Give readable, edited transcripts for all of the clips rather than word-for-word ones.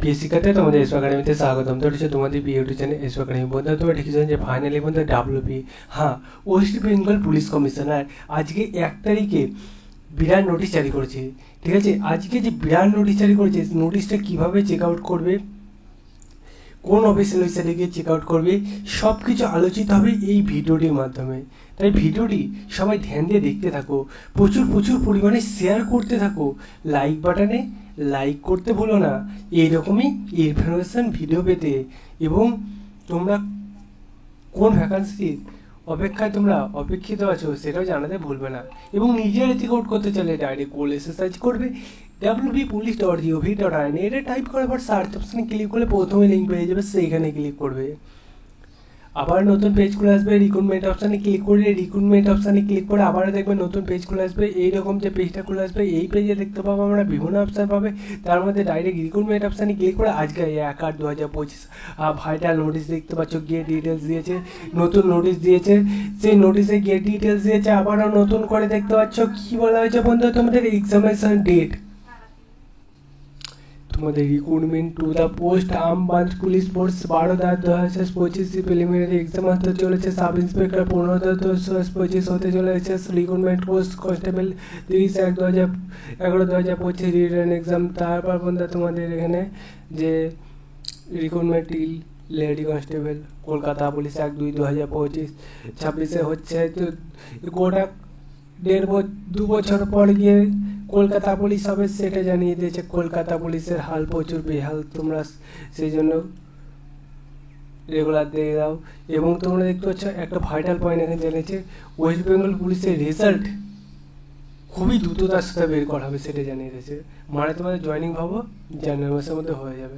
প্রিয় শিক্ষার্থী, তোমাদের এসো একাডেমিতে স্বাগতম। তো হচ্ছে তোমাদের ইউটিউব চ্যানেল এসো একাডেমি। বন্ধুরা, তোমরা ঠিক জানো যে ফাইনালি বন্ধু WP, হ্যাঁ, ওয়েস্ট বেঙ্গল পুলিশ কমিশনার আজকে 1 তারিখে বিরাট নোটিশ জারি করেছে। ঠিক আছে, আজকে যে বিরাট নোটিশ জারি করেছে, নোটিশটা কীভাবে চেক আউট করবে, কোন অফিসিয়াল ওয়েবসাইটে গিয়ে চেক আউট করবে, সব কিছু আলোচিত হবে এই ভিডিওটির মাধ্যমে। তাই ভিডিওটি সবাই ধ্যান দিয়ে দেখতে থাকো, প্রচুর পরিমাণে শেয়ার করতে থাকো, লাইক বাটনে লাইক করতে ভুলো না এইরকমই ইনফরমেশান ভিডিও পেতে। এবং তোমরা কোন ভ্যাকান্সির অপেক্ষায় তোমরা অপেক্ষিত আছো সেটাও জানাতে ভুলবে না। এবং নিজেরা চেক আউট করতে চাইলে ডাইরেক্ট গুগল এসে সার্চ করবে www.police.gov.in, এটা টাইপ করার পর সার্চ অপশানে ক্লিক করলে প্রথমে লিঙ্ক পেয়ে যাবে, সেইখানে ক্লিক করবে। আবার নতুন পেজ খুলে আসবে, রিক্রুটমেন্ট অপশানে ক্লিক করে আবার দেখবে নতুন পেজ খুলে আসবে। এইরকম যে পেজটা খুলে আসবে, এই পেজে দেখতে পাবো আমরা বিভিন্ন অপশান পাবে, তার মধ্যে ডাইরেক্ট রিক্রুটমেন্ট অপশানে ক্লিক করে আজকে 1/8/2025 ভাইটাল নোটিশ দেখতে পাচ্ছ, গেট ডিটেলস দিয়েছে, নতুন নোটিশ দিয়েছে, সেই নোটিশে গেট ডিটেলস দিয়েছে। আবারও নতুন করে দেখতে পাচ্ছ কি বলা হয়েছে বন্ধু, তোমাদের এক্সামিনেশন ডেট, তোমাদের recruitment to the post armed branch police force 12/10/2025 preliminary exam হতে চলেছে। সাব ইন্সপেক্টর 15/10/2025 হতে চলেছে। Recruitment post constable 30/11/2025 written exam. তারপর বন্ধু তোমাদের এখানে যে recruitment lady constable Kolkata police 1/2/2025 26 হচ্ছে। তো গোটা 2 বছর পর গিয়ে কলকাতা পুলিশ হবে, সেটা জানিয়ে দিয়েছে। কলকাতা পুলিশের হাল প্রচুর বেহাল, তোমরা সেই জন্য রেগুলার দিয়ে দাও। এবং তোমরা দেখতে পাচ্ছ একটা ভাইটাল পয়েন্ট এখানে জানিয়েছে, ওয়েস্ট বেঙ্গল পুলিশের রেজাল্ট খুবই দ্রুততার সাথে বের করা হবে, সেটা জানিয়ে দিয়েছে। মানে তোমাদের জয়েনিং ভাবো জানুয়ারি মাসের মধ্যে হয়ে যাবে।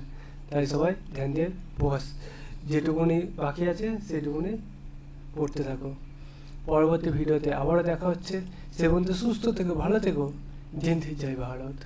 তাই সবাই ধ্যান দিয়ে বস, যেটুকুনি বাকি আছে সেটুকুনি পড়তে থাকো। পরবর্তী ভিডিওতে আবারও দেখা হচ্ছে। সে বন্ধু সুস্থ থেকো, ভালো থেকো, জয় ভারত।